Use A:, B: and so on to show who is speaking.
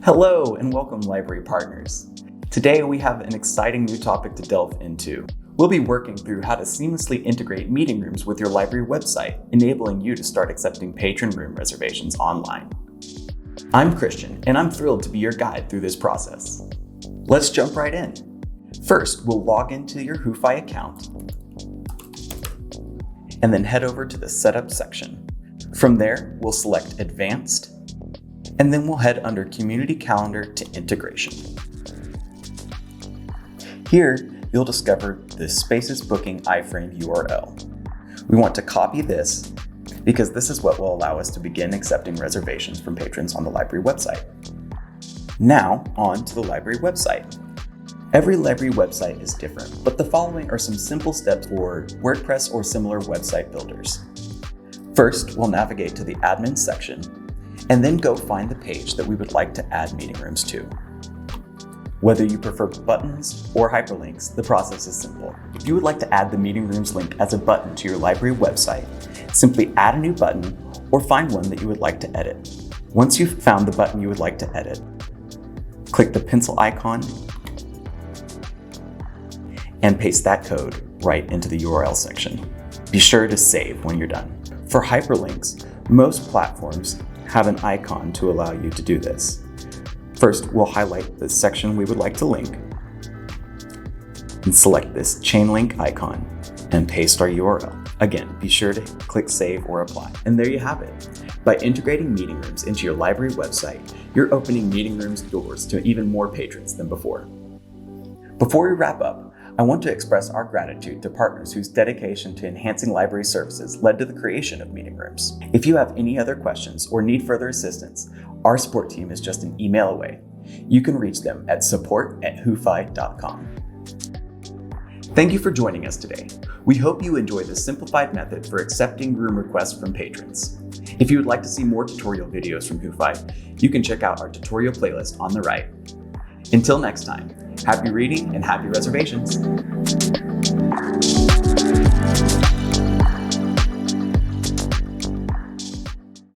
A: Hello and welcome, library partners. Today we have an exciting new topic to delve into. We'll be working through how to seamlessly integrate meeting rooms with your library website, enabling you to start accepting patron room reservations online. I'm Christian, and I'm thrilled to be your guide through this process. Let's jump right in. First, we'll log into your Hyperlink account, and then head over to the Setup section. From there, we'll select Advanced, and then we'll head under Community Calendar to Integration. Here, you'll discover the Spaces Booking iframe URL. We want to copy this because this is what will allow us to begin accepting reservations from patrons on the library website. Now, on to the library website. Every library website is different, but the following are some simple steps for WordPress or similar website builders. First, we'll navigate to the Admin section, and then go find the page that we would like to add meeting rooms to. Whether you prefer buttons or hyperlinks, the process is simple. If you would like to add the meeting rooms link as a button to your library website, simply add a new button or find one that you would like to edit. Once you've found the button you would like to edit, click the pencil icon and paste that code right into the URL section. Be sure to save when you're done. For hyperlinks, most platforms have an icon to allow you to do this. First, we'll highlight the section we would like to link and select this chain link icon and paste our URL. Again, be sure to click save or apply. And there you have it. By integrating meeting rooms into your library website, you're opening meeting rooms doors to even more patrons than before. Before we wrap up, I want to express our gratitude to partners whose dedication to enhancing library services led to the creation of meeting rooms. If you have any other questions or need further assistance, our support team is just an email away. You can reach them at support@hyperlink.com. Thank you for joining us today. We hope you enjoy this simplified method for accepting room requests from patrons. If you would like to see more tutorial videos from Hyperlink, you can check out our tutorial playlist on the right. Until next time, happy reading and happy reservations.